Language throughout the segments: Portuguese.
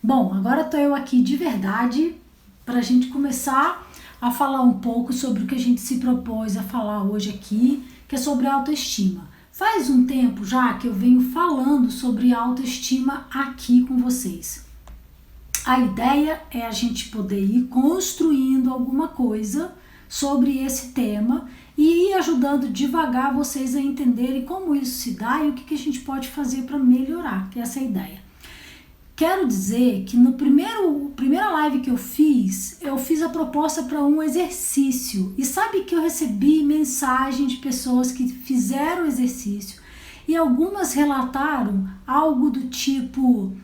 Bom, agora estou eu aqui de verdade para a gente começar a falar um pouco sobre o que a gente se propôs a falar hoje aqui, que é sobre autoestima. Faz um tempo já que eu venho falando sobre autoestima aqui com vocês. A ideia é a gente poder ir construindo alguma coisa sobre esse tema e ir ajudando devagar vocês a entenderem como isso se dá e o que a gente pode fazer para melhorar, que é essa ideia. Quero dizer que no primeira live que eu fiz a proposta para um exercício. E sabe que eu recebi mensagem de pessoas que fizeram o exercício e algumas relataram algo do tipo: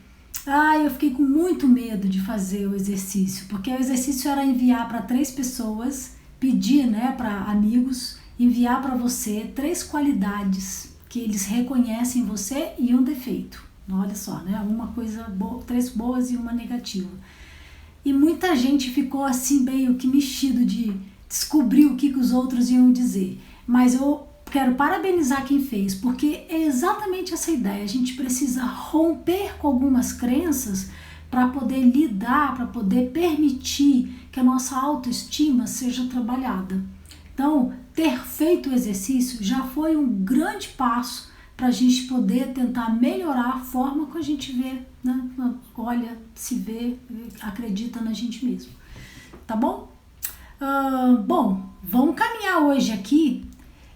eu fiquei com muito medo de fazer o exercício, porque o exercício era enviar para 3 pessoas, pedir, para amigos, enviar para você 3 qualidades que eles reconhecem em você e um defeito. Olha só, uma coisa boa, 3 boas e uma negativa. E muita gente ficou assim meio que mexido de descobrir o que os outros iam dizer. Mas eu quero parabenizar quem fez, porque é exatamente essa ideia. A gente precisa romper com algumas crenças para poder lidar, para poder permitir que a nossa autoestima seja trabalhada. Então, ter feito o exercício já foi um grande passo para a gente poder tentar melhorar a forma que a gente vê, olha, se vê, acredita na gente mesmo. Tá bom? Bom, vamos caminhar hoje aqui.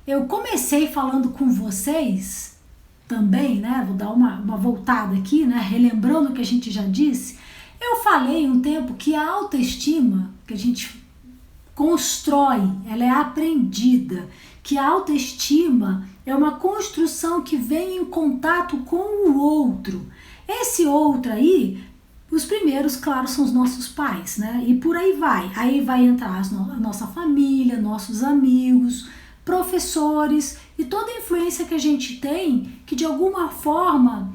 Eu comecei falando com vocês também, vou dar uma voltada aqui, relembrando o que a gente já disse. Eu falei um tempo que a autoestima que a gente constrói, ela é aprendida, que a autoestima é uma construção que vem em contato com o outro. Esse outro aí, os primeiros, claro, são os nossos pais, E por aí vai. Aí vai entrar a nossa família, nossos amigos, professores e toda a influência que a gente tem, que de alguma forma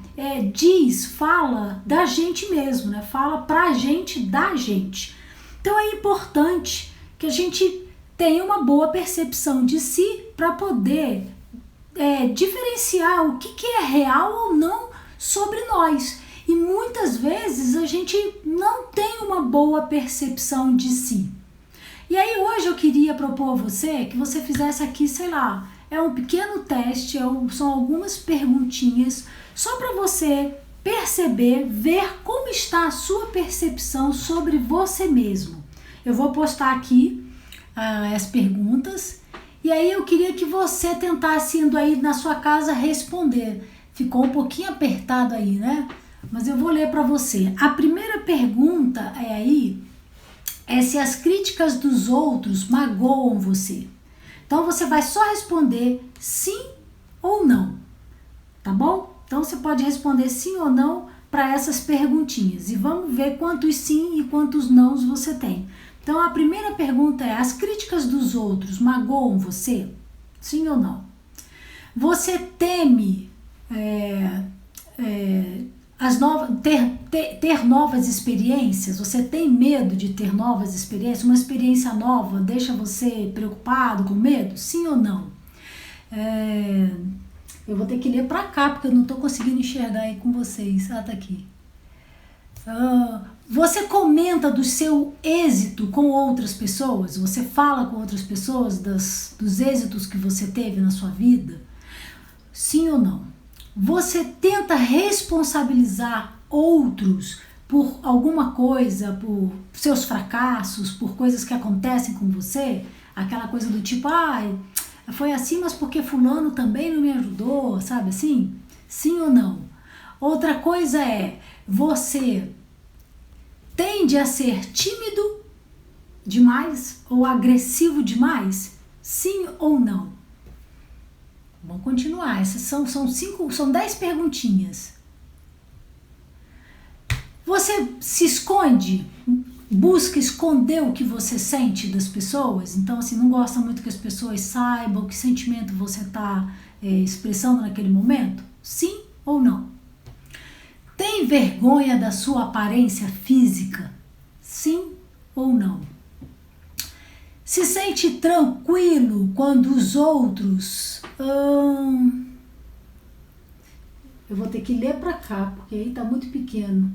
fala da gente mesmo, Fala pra gente, da gente. Então é importante que a gente tenha uma boa percepção de si para poder diferenciar o que é real ou não sobre nós. E muitas vezes a gente não tem uma boa percepção de si. E aí hoje eu queria propor a você que você fizesse aqui, um pequeno teste, são algumas perguntinhas, só para você perceber, ver como está a sua percepção sobre você mesmo. Eu vou postar aqui as perguntas. E aí eu queria que você tentasse indo aí na sua casa responder. Ficou um pouquinho apertado aí, Mas eu vou ler para você. A primeira pergunta é se as críticas dos outros magoam você. Então você vai só responder sim ou não, tá bom? Então você pode responder sim ou não para essas perguntinhas. E vamos ver quantos sim e quantos nãos você tem. Então a primeira pergunta é: as críticas dos outros magoam você? Sim ou não? Você teme ter novas experiências? Você tem medo de ter novas experiências? Uma experiência nova deixa você preocupado, com medo? Sim ou não? Eu vou ter que ler para cá, porque eu não estou conseguindo enxergar aí com vocês. Tá aqui. Você comenta do seu êxito com outras pessoas? Você fala com outras pessoas dos êxitos que você teve na sua vida? Sim ou não? Você tenta responsabilizar outros por alguma coisa, por seus fracassos, por coisas que acontecem com você? Aquela coisa do tipo: foi assim, mas porque fulano também não me ajudou, sabe assim? Sim ou não? Outra coisa é: você tende a ser tímido demais ou agressivo demais? Sim ou não? Vamos continuar. Essas são 10 perguntinhas. Você se esconde? Busca esconder o que você sente das pessoas? Então, não gosta muito que as pessoas saibam que sentimento você está expressando naquele momento? Sim ou não? Tem vergonha da sua aparência física? Sim ou não? Se sente tranquilo quando os outros... Eu vou ter que ler para cá, porque aí está muito pequeno.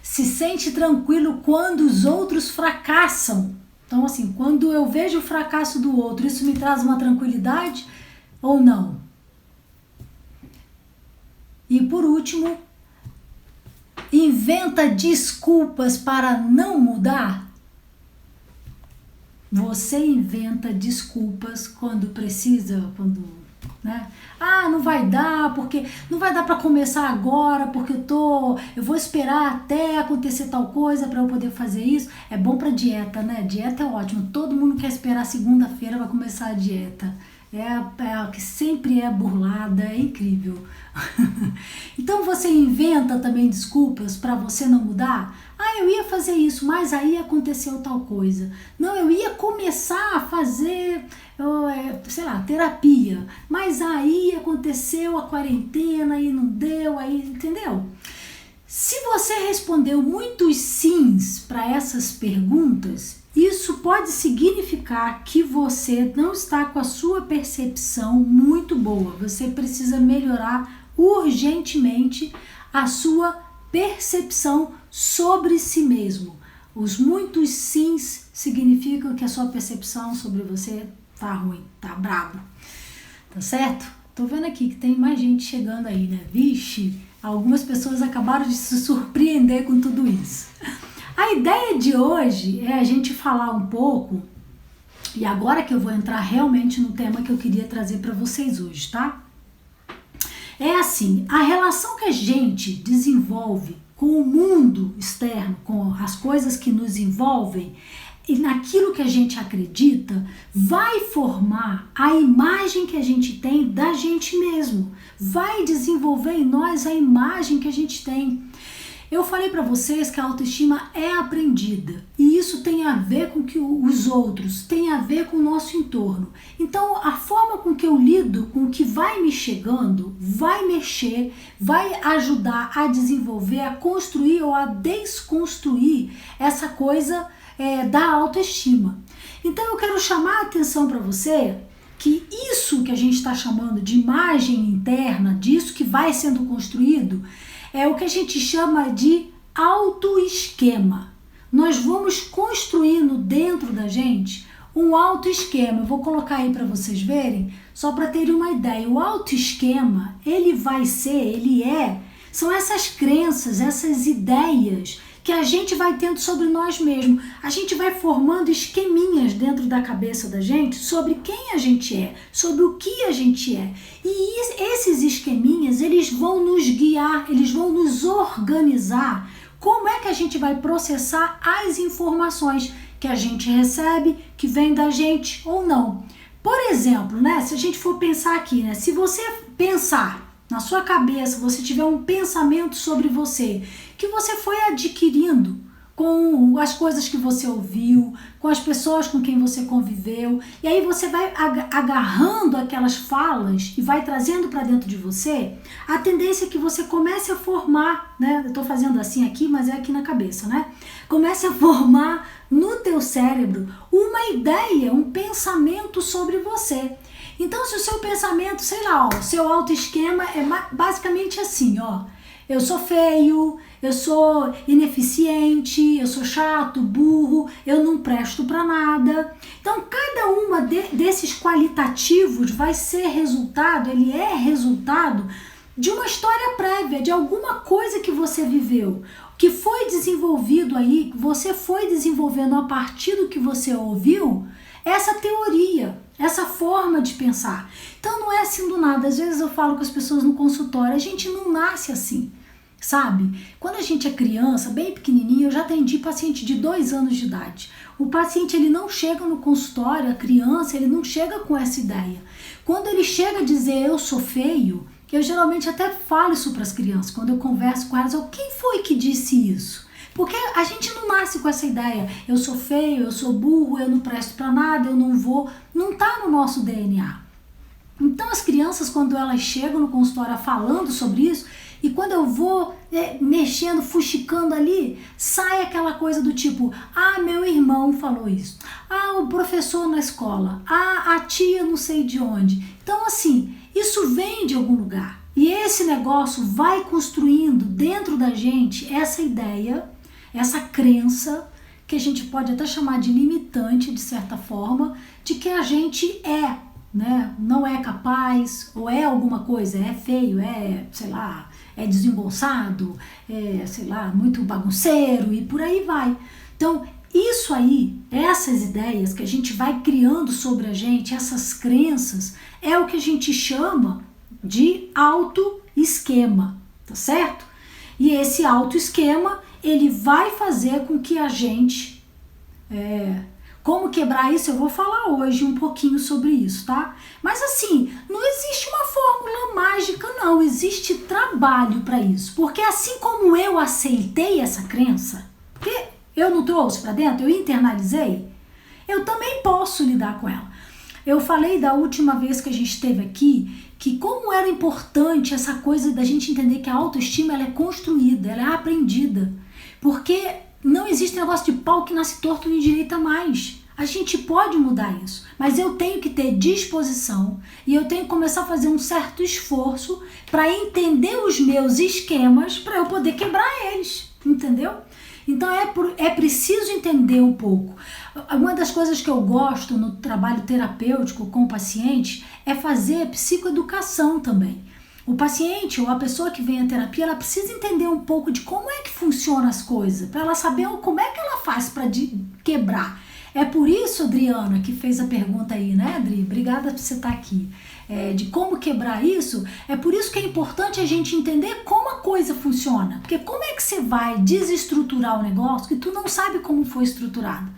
se sente tranquilo quando os outros fracassam. Então, assim, quando eu vejo o fracasso do outro, isso me traz uma tranquilidade ou não? E por último, inventa desculpas para não mudar? Você inventa desculpas quando precisa, né? Não vai dar, porque não vai dar para começar agora, porque eu vou esperar até acontecer tal coisa para eu poder fazer isso. É bom para dieta, né? Dieta é ótimo. Todo mundo quer esperar segunda-feira para começar a dieta. É a que sempre é burlada, é incrível. Então você inventa também desculpas para você não mudar? Eu ia fazer isso, mas aí aconteceu tal coisa. Não, eu ia começar a fazer, sei lá, terapia, mas aí aconteceu a quarentena e não deu, aí, entendeu? Se você respondeu muitos sims para essas perguntas, isso pode significar que você não está com a sua percepção muito boa. Você precisa melhorar urgentemente a sua percepção sobre si mesmo. Os muitos sims significam que a sua percepção sobre você tá ruim, tá brabo. Tá certo? Tô vendo aqui que tem mais gente chegando aí, né? Vixe, algumas pessoas acabaram de se surpreender com tudo isso. A ideia de hoje é a gente falar um pouco, e agora que eu vou entrar realmente no tema que eu queria trazer para vocês hoje, tá? É assim, a relação que a gente desenvolve com o mundo externo, com as coisas que nos envolvem, e naquilo que a gente acredita, vai formar a imagem que a gente tem da gente mesmo, vai desenvolver em nós a imagem que a gente tem. Eu falei para vocês que a autoestima é aprendida e isso tem a ver com que os outros, tem a ver com o nosso entorno. Então a forma com que eu lido com o que vai me chegando, vai mexer, vai ajudar a desenvolver, a construir ou a desconstruir essa coisa da autoestima. Então eu quero chamar a atenção para você que isso que a gente está chamando de imagem interna, disso que vai sendo construído, é o que a gente chama de autoesquema. Nós vamos construindo dentro da gente um autoesquema. Eu vou colocar aí para vocês verem, só para terem uma ideia. O autoesquema, são essas crenças, essas ideias que a gente vai tendo sobre nós mesmos. A gente vai formando esqueminhas dentro da cabeça da gente sobre quem a gente é, sobre o que a gente é. E esses esqueminhas, eles vão nos guiar, eles vão nos organizar. Como é que a gente vai processar as informações que a gente recebe, que vem da gente ou não? Por exemplo, né, se a gente for pensar aqui, né, se você pensar na sua cabeça, você tiver um pensamento sobre você, que você foi adquirindo com as coisas que você ouviu, com as pessoas com quem você conviveu, e aí você vai agarrando aquelas falas e vai trazendo para dentro de você, a tendência é que você comece a formar, né? Eu tô fazendo assim aqui, mas é aqui na cabeça, né? Comece a formar no teu cérebro uma ideia, um pensamento sobre você. Então, se o seu pensamento, sei lá, o seu autoesquema é basicamente assim, ó. Eu sou feio, eu sou ineficiente, eu sou chato, burro, eu não presto pra nada. Então, cada uma desses qualitativos vai ser resultado, ele é resultado de uma história prévia, de alguma coisa que você viveu, que foi desenvolvido aí, que você foi desenvolvendo a partir do que você ouviu, essa teoria, essa forma de pensar. Então não é assim do nada. Às vezes eu falo com as pessoas no consultório, a gente não nasce assim, sabe? Quando a gente é criança, bem pequenininho, eu já atendi paciente de 2 anos de idade. O paciente, ele não chega no consultório, a criança, ele não chega com essa ideia. Quando ele chega a dizer eu sou feio, eu geralmente até falo isso para as crianças, quando eu converso com elas, quem foi que disse isso? Porque a gente não nasce com essa ideia, eu sou feio, eu sou burro, eu não presto para nada, eu não vou, não está no nosso DNA. Então as crianças, quando elas chegam no consultório falando sobre isso, e quando eu vou mexendo, fuxicando ali, sai aquela coisa do tipo, meu irmão falou isso, o professor na escola, a tia não sei de onde. Então assim, isso vem de algum lugar. E esse negócio vai construindo dentro da gente essa ideia, essa crença, que a gente pode até chamar de limitante, de certa forma, de que a gente é, né? Não é capaz, ou é alguma coisa, é feio, é, sei lá, é desembolsado, é, sei lá, muito bagunceiro e por aí vai. Então, isso aí, essas ideias que a gente vai criando sobre a gente, essas crenças, é o que a gente chama de autoesquema, tá certo? E esse autoesquema, ele vai fazer com que a gente... como quebrar isso, eu vou falar hoje um pouquinho sobre isso, tá? Mas assim, não existe uma fórmula mágica, não. Existe trabalho para isso. Porque assim como eu aceitei essa crença, porque eu não trouxe para dentro, eu internalizei, eu também posso lidar com ela. Eu falei da última vez que a gente esteve aqui, que como era importante essa coisa da gente entender que a autoestima ela é construída, ela é aprendida. Porque não existe negócio de pau que nasce torto nem direita mais. A gente pode mudar isso, mas eu tenho que ter disposição e eu tenho que começar a fazer um certo esforço para entender os meus esquemas para eu poder quebrar eles, entendeu? Então é preciso entender um pouco. Uma das coisas que eu gosto no trabalho terapêutico com o paciente é fazer psicoeducação também. O paciente ou a pessoa que vem à terapia, ela precisa entender um pouco de como é que funcionam as coisas, para ela saber como é que ela faz para quebrar. É por isso, Adriana, que fez a pergunta aí, né, Adri? Obrigada por você estar aqui. De como quebrar isso, é por isso que é importante a gente entender como a coisa funciona. Porque como é que você vai desestruturar o negócio que tu não sabe como foi estruturado?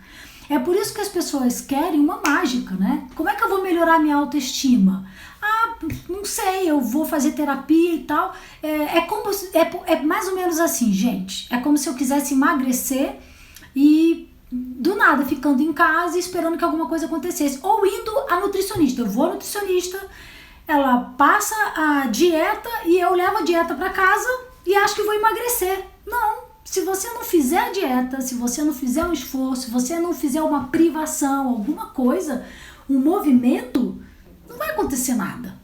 É por isso que as pessoas querem uma mágica, né? Como é que eu vou melhorar minha autoestima? Ah, não sei, eu vou fazer terapia e tal. É mais ou menos assim, gente. É como se eu quisesse emagrecer e do nada ficando em casa esperando que alguma coisa acontecesse. Ou indo a nutricionista. Eu vou à nutricionista, ela passa a dieta e eu levo a dieta para casa e acho que vou emagrecer. Não. Se você não fizer a dieta, se você não fizer um esforço, se você não fizer uma privação, alguma coisa, um movimento, não vai acontecer nada.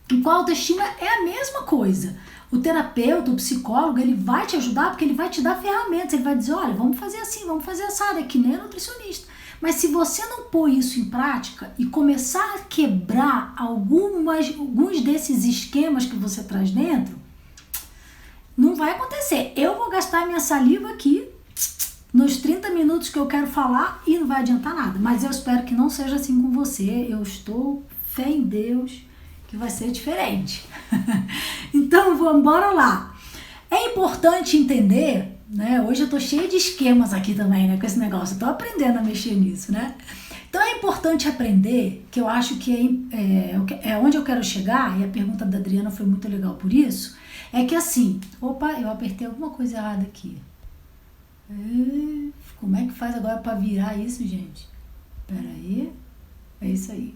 E com a autoestima é a mesma coisa. O terapeuta, o psicólogo, ele vai te ajudar porque ele vai te dar ferramentas. Ele vai dizer, olha, vamos fazer assim, vamos fazer assado, é que nem a nutricionista. Mas se você não pôr isso em prática e começar a quebrar alguns desses esquemas que você traz dentro, não vai acontecer. Eu vou gastar minha saliva aqui nos 30 minutos que eu quero falar e não vai adiantar nada. Mas eu espero que não seja assim com você. Eu estou fé em Deus que vai ser diferente. Então, vamos embora lá. É importante entender, né? Hoje eu tô cheia de esquemas aqui também, né? Com esse negócio. Eu tô aprendendo a mexer nisso, né? Então é importante aprender, que eu acho que é onde eu quero chegar, e a pergunta da Adriana foi muito legal por isso, é que assim, opa, eu apertei alguma coisa errada aqui. Como é que faz agora para virar isso, gente? Pera aí, é isso aí.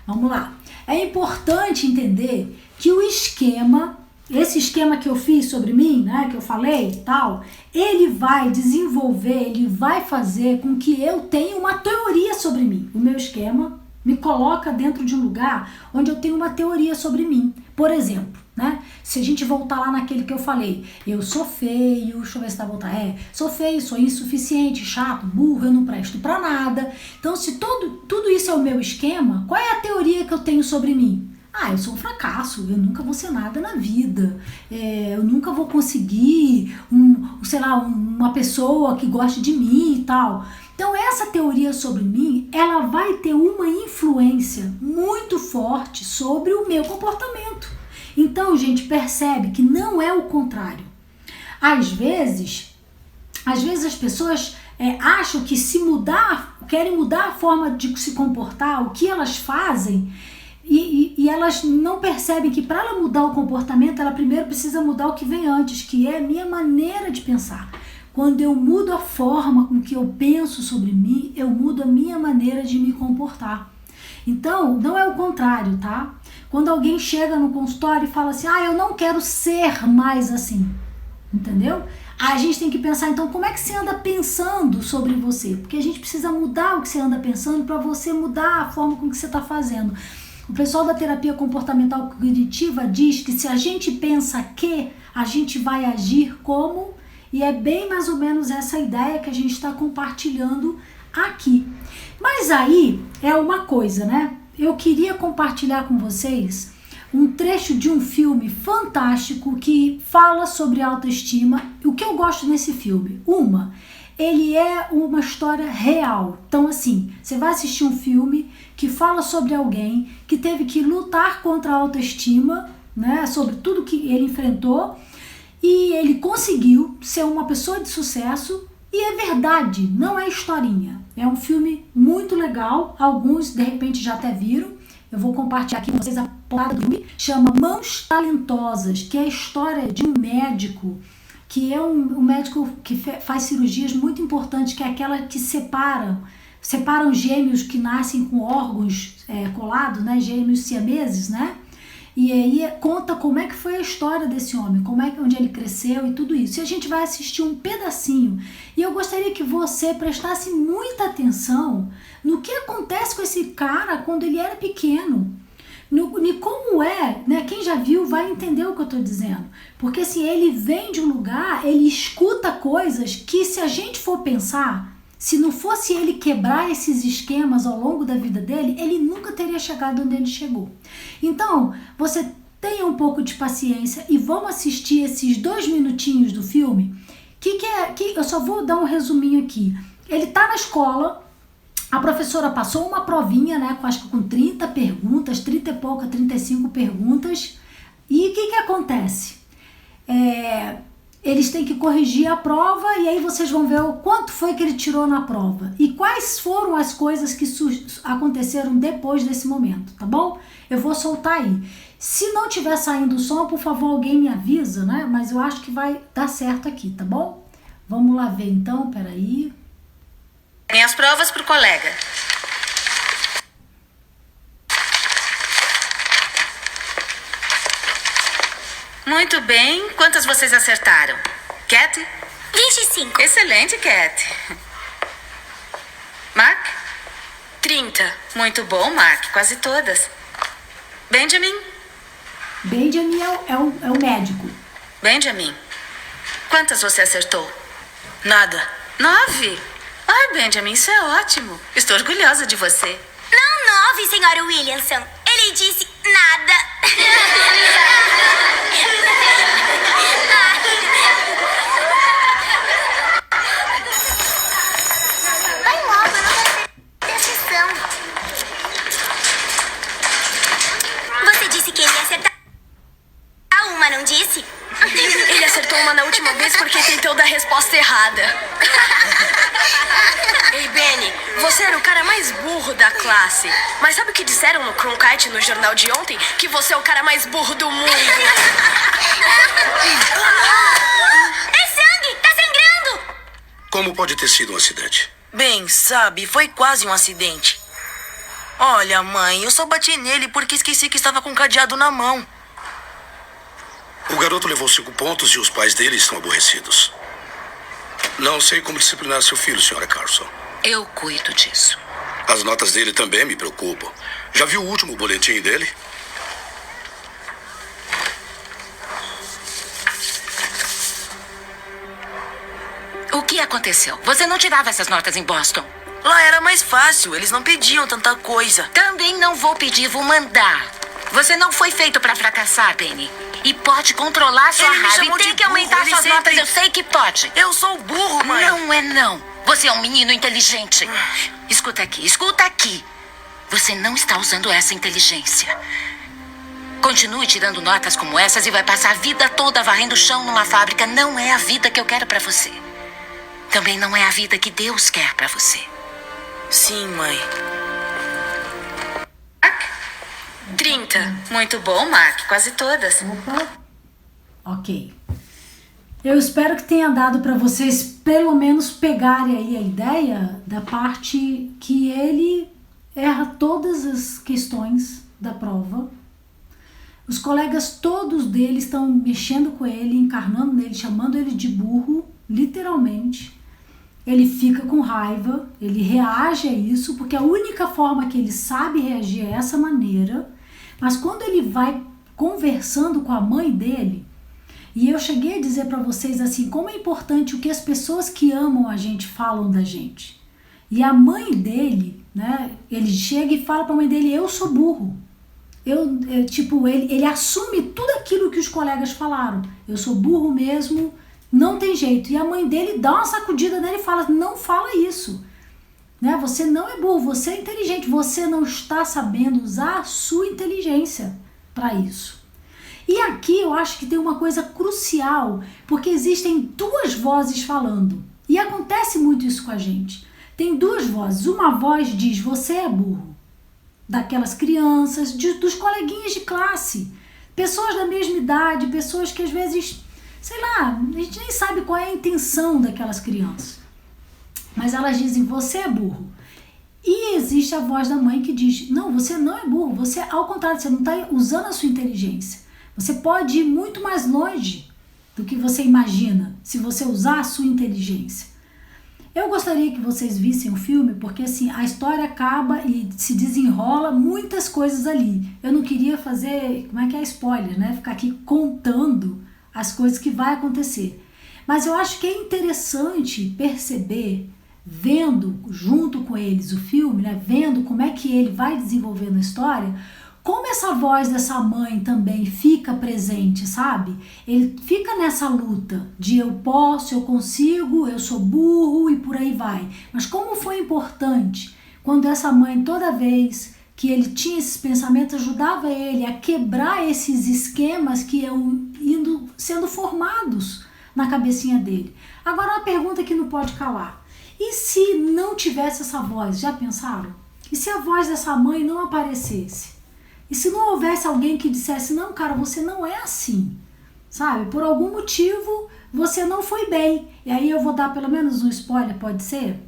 Vamos lá. É importante entender que o esquema, esse esquema que eu fiz sobre mim, né, que eu falei e tal, ele vai desenvolver, ele vai fazer com que eu tenha uma teoria sobre mim. O meu esquema me coloca dentro de um lugar onde eu tenho uma teoria sobre mim. Por exemplo, né? Se a gente voltar lá naquele que eu falei, eu sou feio, deixa eu ver se tá voltar, sou feio, sou insuficiente, chato, burro, eu não presto pra nada. Então, se tudo isso é o meu esquema, qual é a teoria que eu tenho sobre mim? Ah, eu sou um fracasso, eu nunca vou ser nada na vida, eu nunca vou conseguir, uma pessoa que goste de mim e tal. Então, essa teoria sobre mim, ela vai ter uma influência muito forte sobre o meu comportamento. Então, gente, percebe que não é o contrário. Às vezes as pessoas acham que querem mudar a forma de se comportar, o que elas fazem, e elas não percebem que para ela mudar o comportamento, ela primeiro precisa mudar o que vem antes, que é a minha maneira de pensar. Quando eu mudo a forma com que eu penso sobre mim, eu mudo a minha maneira de me comportar. Então, não é o contrário, tá? Quando alguém chega no consultório e fala assim, eu não quero ser mais assim, entendeu? A gente tem que pensar, então, como é que você anda pensando sobre você? Porque a gente precisa mudar o que você anda pensando para você mudar a forma com que você está fazendo. O pessoal da terapia comportamental cognitiva diz que se a gente pensa que, a gente vai agir como, e é bem mais ou menos essa ideia que a gente está compartilhando aqui. Mas aí é uma coisa, né? Eu queria compartilhar com vocês um trecho de um filme fantástico que fala sobre autoestima. O que eu gosto nesse filme? Ele é uma história real. Então, assim, você vai assistir um filme que fala sobre alguém que teve que lutar contra a autoestima, né? Sobre tudo que ele enfrentou, e ele conseguiu ser uma pessoa de sucesso. E é verdade, não é historinha. É um filme muito legal. Alguns, de repente, já até viram. Eu vou compartilhar aqui com vocês a porrada do filme. Chama Mãos Talentosas, que é a história de um médico, que é um médico que faz cirurgias muito importantes, que é aquela que separam gêmeos que nascem com órgãos colados, né? Gêmeos siameses, né? E aí conta como é que foi a história desse homem, onde ele cresceu e tudo isso. E a gente vai assistir um pedacinho. E eu gostaria que você prestasse muita atenção no que acontece com esse cara quando ele era pequeno. E como é, né? Quem já viu vai entender o que eu estou dizendo. Porque assim, ele vem de um lugar, ele escuta coisas que, se a gente for pensar, se não fosse ele quebrar esses esquemas ao longo da vida dele, ele nunca teria chegado onde ele chegou. Então, você tenha um pouco de paciência e vamos assistir esses 2 minutinhos do filme. Que eu só vou dar um resuminho aqui. Ele tá na escola, a professora passou uma provinha, né, acho que com 30 perguntas, 30 e pouca, 35 perguntas. E o que acontece? Eles têm que corrigir a prova e aí vocês vão ver o quanto foi que ele tirou na prova e quais foram as coisas que aconteceram depois desse momento, tá bom? Eu vou soltar aí. Se não tiver saindo o som, por favor, alguém me avisa, né? Mas eu acho que vai dar certo aqui, tá bom? Vamos lá ver então, peraí. Tem as provas pro colega. Muito bem. Quantas vocês acertaram? Cat? 25. Excelente, Cat. Mark? 30. Muito bom, Mark. Quase todas. Benjamin? Benjamin é o médico. Benjamin, quantas você acertou? Nada. 9? Ai, Benjamin, isso é ótimo. Estou orgulhosa de você. Não 9, senhora Williamson. Ele disse nada. Vai logo, eu não vou ter sessão. Você disse que ele ia acertar uma, não disse? Ele acertou uma na última vez porque tentou dar a resposta errada. Ei, Benny, você era o cara mais burro da classe. Mas sabe o que disseram no Cronkite no jornal de ontem? Que você é o cara mais burro do mundo. É sangue! Tá sangrando! Como pode ter sido um acidente? Bem, sabe, foi quase um acidente. Olha, mãe, eu só bati nele porque esqueci que estava com o cadeado na mão. O garoto levou 5 pontos e os pais dele estão aborrecidos. Não sei como disciplinar seu filho, senhora Carson. Eu cuido disso. As notas dele também me preocupam. Já viu o último boletim dele? O que aconteceu? Você não tirava essas notas em Boston? Lá era mais fácil, eles não pediam tanta coisa. Também não vou pedir, vou mandar. Você não foi feito pra fracassar, Penny. E pode controlar sua Ele me raiva. E chamou tem de que aumentar burro, ele suas notas, sempre- eu sei que pode. Eu sou burro, mãe. Não é não. Você é um menino inteligente. Escuta aqui. Você não está usando essa inteligência. Continue tirando notas como essas e vai passar a vida toda varrendo o chão numa fábrica. Não é a vida que eu quero pra você. Também não é a vida que Deus quer pra você. Sim, mãe. 30. Muito bom, Mark. Quase todas. Opa, ok. Eu espero que tenha dado para vocês pelo menos pegarem aí a ideia da parte que ele erra todas as questões da prova. Os colegas todos dele estão mexendo com ele, encarnando nele, chamando ele de burro, literalmente. Ele fica com raiva, ele reage a isso, porque a única forma que ele sabe reagir é essa maneira. Mas quando ele vai conversando com a mãe dele, e eu cheguei a dizer para vocês assim, como é importante o que as pessoas que amam a gente falam da gente. E a mãe dele, né, ele chega e fala para a mãe dele, eu sou burro. Ele assume tudo aquilo que os colegas falaram. Eu sou burro mesmo, não tem jeito. E a mãe dele dá uma sacudida nele e fala, não fala isso. Né? Você não é burro, você é inteligente. Você não está sabendo usar a sua inteligência para isso. E aqui eu acho que tem uma coisa crucial, porque existem duas vozes falando. E acontece muito isso com a gente. Tem duas vozes. Uma voz diz, você é burro. Daquelas crianças, dos coleguinhas de classe. Pessoas da mesma idade, pessoas que às vezes, sei lá, a gente nem sabe qual é a intenção daquelas crianças. Mas elas dizem, você é burro. E existe a voz da mãe que diz, não, você não é burro, você, ao contrário, você não está usando a sua inteligência. Você pode ir muito mais longe do que você imagina, se você usar a sua inteligência. Eu gostaria que vocês vissem o filme, porque assim, a história acaba e se desenrola muitas coisas ali. Eu não queria fazer, spoiler, né? Ficar aqui contando as coisas que vai acontecer. Mas eu acho que é interessante perceber, vendo junto com eles o filme, né? Vendo como é que ele vai desenvolvendo a história, como essa voz dessa mãe também fica presente, sabe? Ele fica nessa luta de eu posso, eu consigo, eu sou burro e por aí vai. Mas como foi importante quando essa mãe, toda vez que ele tinha esses pensamentos, ajudava ele a quebrar esses esquemas que iam sendo formados na cabecinha dele. Agora uma pergunta que não pode calar. E se não tivesse essa voz? Já pensaram? E se a voz dessa mãe não aparecesse? E se não houvesse alguém que dissesse, não, cara, você não é assim, sabe? Por algum motivo, você não foi bem. E aí eu vou dar pelo menos um spoiler, pode ser?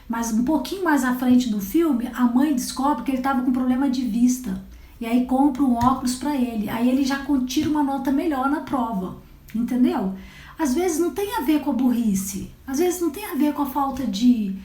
Mas um pouquinho mais à frente do filme, a mãe descobre que ele estava com problema de vista. E aí compra um óculos para ele. Aí ele já tira uma nota melhor na prova, entendeu? Às vezes não tem a ver com a burrice. Às vezes não tem a ver com a falta de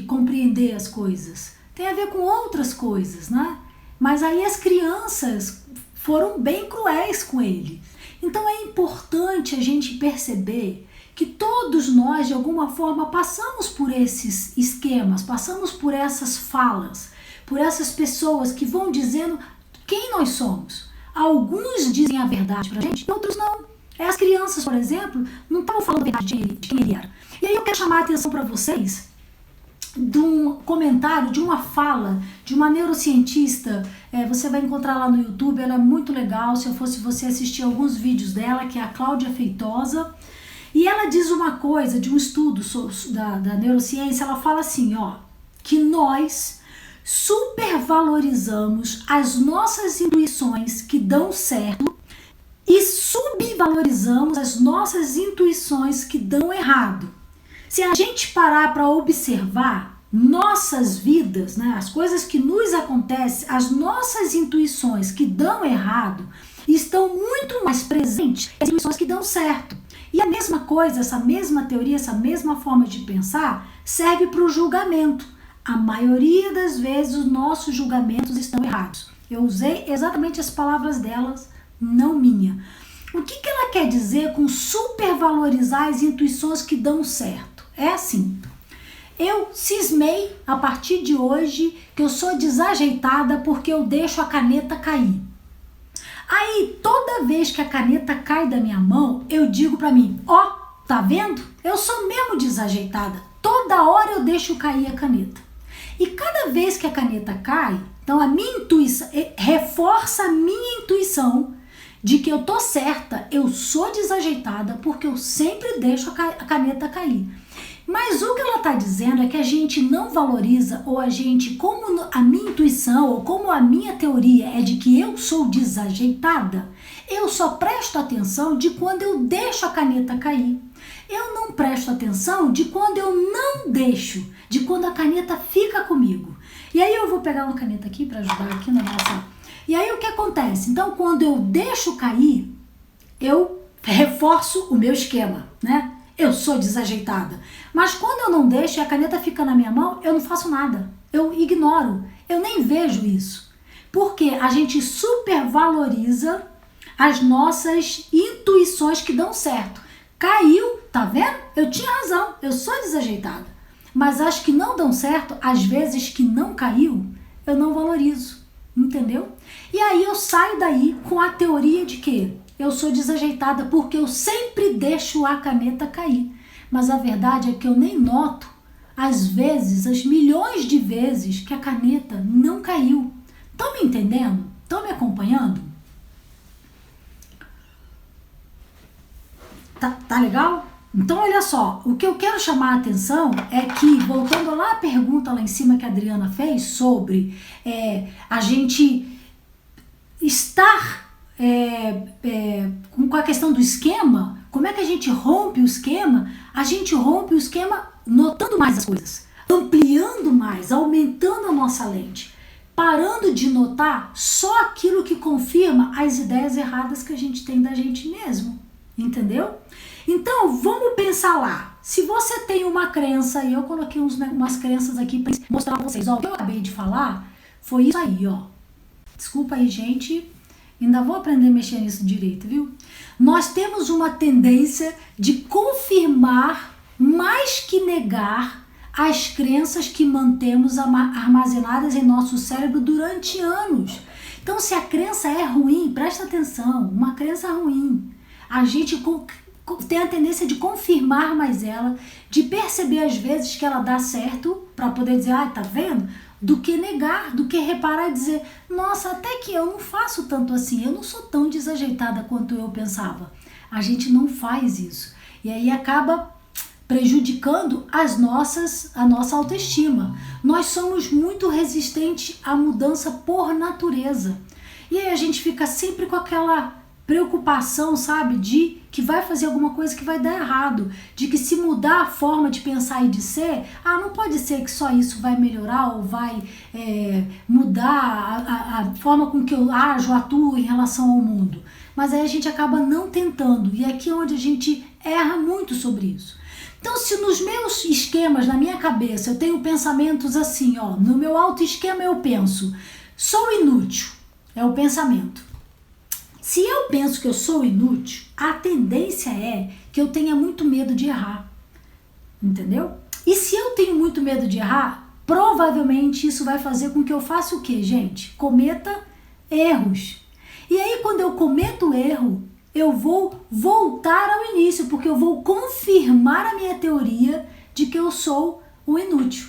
compreender as coisas. Tem a ver com outras coisas, né? Mas aí as crianças foram bem cruéis com ele. Então é importante a gente perceber que todos nós, de alguma forma, passamos por esses esquemas, passamos por essas falas, por essas pessoas que vão dizendo quem nós somos. Alguns dizem a verdade pra gente, outros não. As crianças, por exemplo, não estavam falando a verdade de quem ele era. E aí eu quero chamar a atenção para vocês de um comentário, de uma fala de uma neurocientista, você vai encontrar lá no YouTube, ela é muito legal, se eu fosse você assistir alguns vídeos dela, que é a Cláudia Feitosa, e ela diz uma coisa de um estudo da neurociência, ela fala assim, que nós supervalorizamos as nossas intuições que dão certo e subvalorizamos as nossas intuições que dão errado. Se a gente parar para observar nossas vidas, né, as coisas que nos acontecem, as nossas intuições que dão errado estão muito mais presentes que as intuições que dão certo. E a mesma coisa, essa mesma teoria, essa mesma forma de pensar serve para o julgamento. A maioria das vezes os nossos julgamentos estão errados. Eu usei exatamente as palavras delas, não minha. O que ela quer dizer com supervalorizar as intuições que dão certo? É assim, eu cismei a partir de hoje que eu sou desajeitada porque eu deixo a caneta cair. Aí toda vez que a caneta cai da minha mão, eu digo pra mim, tá vendo? Eu sou mesmo desajeitada, toda hora eu deixo cair a caneta. E cada vez que a caneta cai, então a minha intuição, reforça a minha intuição de que eu tô certa, eu sou desajeitada porque eu sempre deixo a caneta cair. Mas o que ela está dizendo é que a gente não valoriza, ou a gente, como a minha intuição, ou como a minha teoria é de que eu sou desajeitada, eu só presto atenção de quando eu deixo a caneta cair. Eu não presto atenção de quando eu não deixo, de quando a caneta fica comigo. E aí eu vou pegar uma caneta aqui para ajudar aqui na nossa... E aí o que acontece? Então quando eu deixo cair, eu reforço o meu esquema, né? Eu sou desajeitada. Mas quando eu não deixo e a caneta fica na minha mão, eu não faço nada. Eu ignoro. Eu nem vejo isso. Porque a gente supervaloriza as nossas intuições que dão certo. Caiu, tá vendo? Eu tinha razão, eu sou desajeitada. Mas as que não dão certo, às vezes que não caiu, eu não valorizo, entendeu? E aí eu saio daí com a teoria de que eu sou desajeitada porque eu sempre deixo a caneta cair. Mas a verdade é que eu nem noto, às vezes, as milhões de vezes que a caneta não caiu. Estão me entendendo? Estão me acompanhando? Tá legal? Então, olha só, o que eu quero chamar a atenção é que, voltando lá à pergunta lá em cima que a Adriana fez sobre a gente estar com a questão do esquema, como é que a gente rompe o esquema? A gente rompe o esquema notando mais as coisas, ampliando mais, aumentando a nossa lente, parando de notar só aquilo que confirma as ideias erradas que a gente tem da gente mesmo, entendeu? Então, vamos pensar lá. Se você tem uma crença, e eu coloquei umas crenças aqui para mostrar para vocês. Ó, o que eu acabei de falar foi isso aí, ó. Desculpa aí, gente. Ainda vou aprender a mexer nisso direito, viu? Nós temos uma tendência de confirmar mais que negar as crenças que mantemos armazenadas em nosso cérebro durante anos. Então, se a crença é ruim, presta atenção, uma crença ruim, a gente tem a tendência de confirmar mais ela, de perceber às vezes que ela dá certo, para poder dizer, tá vendo? Do que negar, do que reparar e dizer, nossa, até que eu não faço tanto assim, eu não sou tão desajeitada quanto eu pensava. A gente não faz isso. E aí acaba prejudicando a nossa autoestima. Nós somos muito resistentes à mudança por natureza. E aí a gente fica sempre com aquela preocupação, sabe, de que vai fazer alguma coisa que vai dar errado, de que se mudar a forma de pensar e de ser, não pode ser que só isso vai melhorar ou vai mudar a forma com que eu ajo, atuo em relação ao mundo. Mas aí a gente acaba não tentando, e aqui é onde a gente erra muito sobre isso. Então, se nos meus esquemas, na minha cabeça, eu tenho pensamentos assim, ó, no meu autoesquema eu penso, sou inútil, é o pensamento. Se eu penso que eu sou inútil, a tendência é que eu tenha muito medo de errar, entendeu? E se eu tenho muito medo de errar, provavelmente isso vai fazer com que eu faça o quê, gente? Cometa erros. E aí, quando eu cometo erro, eu vou voltar ao início, porque eu vou confirmar a minha teoria de que eu sou um inútil.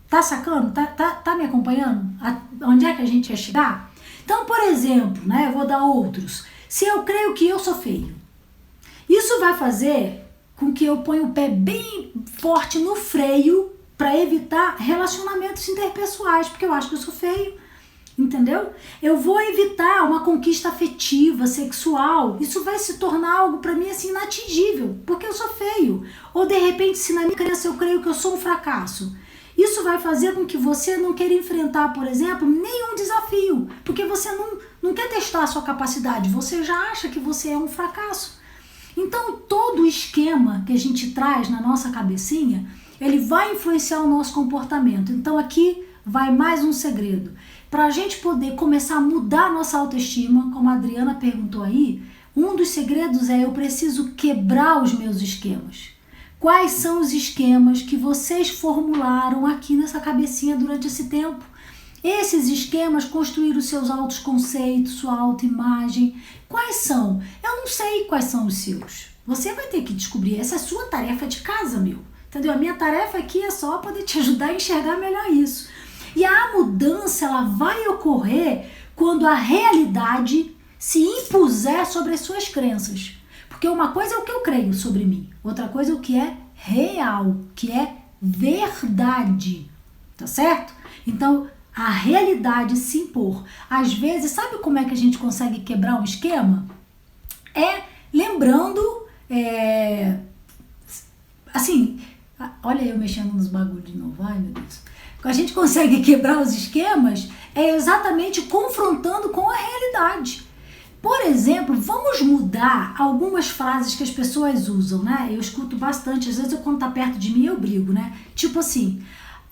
Tá sacando? Tá me acompanhando? Onde é que a gente quer chegar? Então, por exemplo, né, eu vou dar outros. Se eu creio que eu sou feio, isso vai fazer com que eu ponha o pé bem forte no freio para evitar relacionamentos interpessoais, porque eu acho que eu sou feio, entendeu? Eu vou evitar uma conquista afetiva, sexual. Isso vai se tornar algo para mim assim inatingível, porque eu sou feio. Ou de repente, se na minha crença eu creio que eu sou um fracasso, isso vai fazer com que você não queira enfrentar, por exemplo, nenhum desafio, porque você não quer testar a sua capacidade, você já acha que você é um fracasso. Então, todo o esquema que a gente traz na nossa cabecinha, ele vai influenciar o nosso comportamento. Então, aqui vai mais um segredo. Para a gente poder começar a mudar a nossa autoestima, como a Adriana perguntou aí, um dos segredos é eu preciso quebrar os meus esquemas. Quais são os esquemas que vocês formularam aqui nessa cabecinha durante esse tempo? Esses esquemas construíram seus autoconceitos, sua autoimagem. Quais são? Eu não sei quais são os seus. Você vai ter que descobrir. Essa é a sua tarefa de casa, meu. Entendeu? A minha tarefa aqui é só poder te ajudar a enxergar melhor isso. E a mudança, ela vai ocorrer quando a realidade se impuser sobre as suas crenças. Porque uma coisa é o que eu creio sobre mim, outra coisa é o que é real, que é verdade, tá certo? Então, a realidade se impor. Às vezes, sabe como é que a gente consegue quebrar um esquema? É lembrando, assim, olha eu mexendo nos bagulhos de novo, ai meu Deus. A gente consegue quebrar os esquemas exatamente confrontando com a realidade. Por exemplo, vamos mudar algumas frases que as pessoas usam, né? Eu escuto bastante, às vezes quando tá perto de mim eu brigo, né? Tipo assim,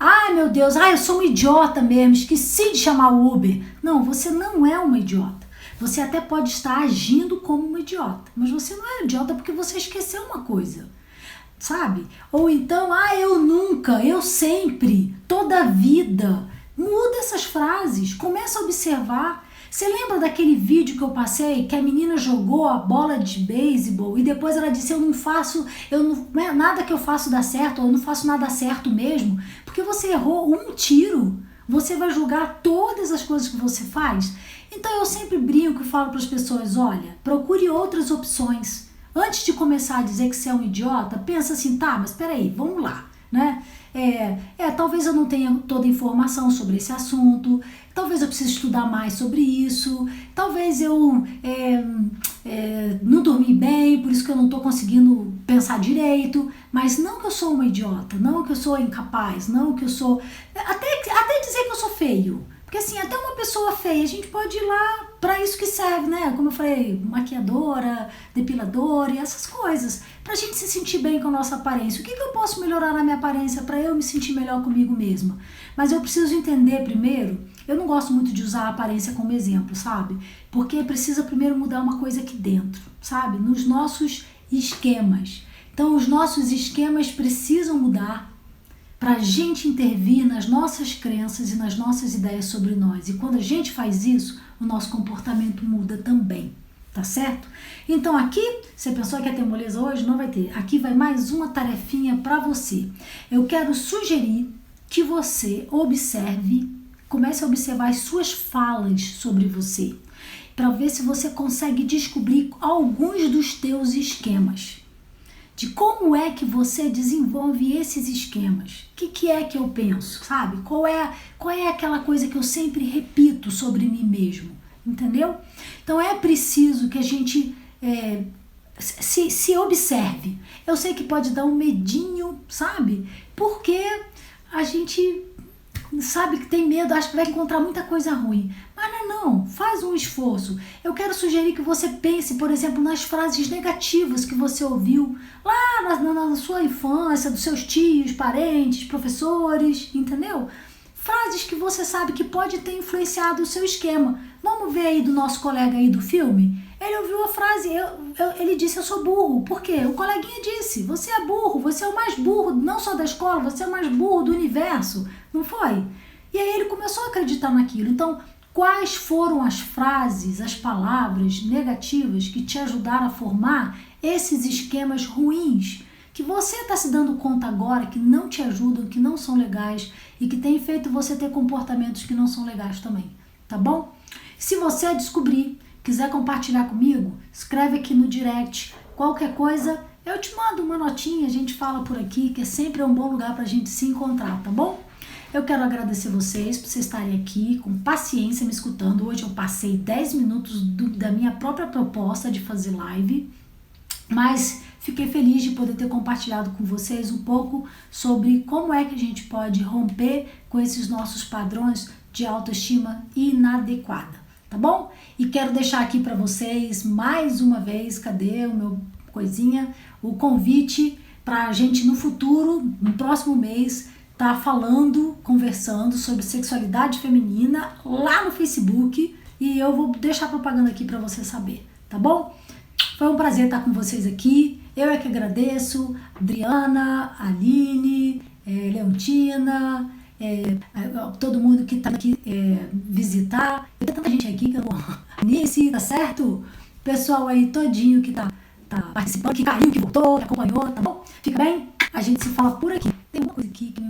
Ai, meu Deus, ai, eu sou uma idiota mesmo, esqueci de chamar o Uber. Não, você não é uma idiota. Você até pode estar agindo como uma idiota, mas você não é idiota porque você esqueceu uma coisa, sabe? Ou então, eu nunca, eu sempre, toda a vida. Muda essas frases, começa a observar. Você lembra daquele vídeo que eu passei, que a menina jogou a bola de beisebol e depois ela disse, nada que eu faço dá certo, ou eu não faço nada certo mesmo, porque você errou um tiro, você vai julgar todas as coisas que você faz? Então eu sempre brinco e falo para as pessoas, olha, procure outras opções. Antes de começar a dizer que você é um idiota, pensa assim, tá, mas peraí, vamos lá, né? Talvez eu não tenha toda a informação sobre esse assunto, talvez eu precise estudar mais sobre isso, talvez eu não dormi bem, por isso que eu não estou conseguindo pensar direito, mas não que eu sou uma idiota, não que eu sou incapaz, não que eu sou... Até dizer que eu sou feio. Porque assim, até uma pessoa feia, a gente pode ir lá para isso que serve, né? Como eu falei, maquiadora, depiladora e essas coisas. Pra gente se sentir bem com a nossa aparência. O que eu posso melhorar na minha aparência para eu me sentir melhor comigo mesma? Mas eu preciso entender primeiro, eu não gosto muito de usar a aparência como exemplo, sabe? Porque precisa primeiro mudar uma coisa aqui dentro, sabe? Nos nossos esquemas. Então os nossos esquemas precisam mudar para a gente intervir nas nossas crenças e nas nossas ideias sobre nós. E quando a gente faz isso, o nosso comportamento muda também, tá certo? Então aqui, você pensou que ia ter moleza hoje? Não vai ter. Aqui vai mais uma tarefinha para você. Eu quero sugerir que você observe, comece a observar as suas falas sobre você, para ver se você consegue descobrir alguns dos teus esquemas. De como é que você desenvolve esses esquemas. O que é que eu penso, sabe? Qual é aquela coisa que eu sempre repito sobre mim mesmo, entendeu? Então é preciso que a gente se observe. Eu sei que pode dar um medinho, sabe? Porque a gente sabe que tem medo, acha que vai encontrar muita coisa ruim. Mas não, faz um esforço. Eu quero sugerir que você pense, por exemplo, nas frases negativas que você ouviu lá na sua infância, dos seus tios, parentes, professores, entendeu? Frases que você sabe que pode ter influenciado o seu esquema. Vamos ver aí do nosso colega aí do filme? Ele ouviu a frase, ele disse, eu sou burro. Por quê? O coleguinha disse, você é burro, você é o mais burro, não só da escola, você é o mais burro do universo. Não foi? E aí ele começou a acreditar naquilo. Então, quais foram as frases, as palavras negativas que te ajudaram a formar esses esquemas ruins que você está se dando conta agora que não te ajudam, que não são legais e que tem feito você ter comportamentos que não são legais também, tá bom? Se você descobrir, quiser compartilhar comigo, escreve aqui no direct. Qualquer coisa, eu te mando uma notinha, a gente fala por aqui, que sempre é um bom lugar para a gente se encontrar, tá bom? Eu quero agradecer vocês por vocês estarem aqui com paciência me escutando. Hoje eu passei 10 minutos da minha própria proposta de fazer live, mas fiquei feliz de poder ter compartilhado com vocês um pouco sobre como é que a gente pode romper com esses nossos padrões de autoestima inadequada, tá bom? E quero deixar aqui para vocês mais uma vez, cadê o meu coisinha, o convite para a gente no futuro, no próximo mês, tá falando, conversando sobre sexualidade feminina lá no Facebook e eu vou deixar a propaganda aqui para você saber, tá bom? Foi um prazer estar com vocês aqui, eu é que agradeço, Adriana, Aline, Leontina, todo mundo que tá aqui visitar, tem tanta gente aqui que eu não... Nice, tá certo? Pessoal aí todinho que tá participando, que caiu, que voltou, que acompanhou, tá bom? Fica bem? A gente se fala por aqui. Tem uma coisa aqui que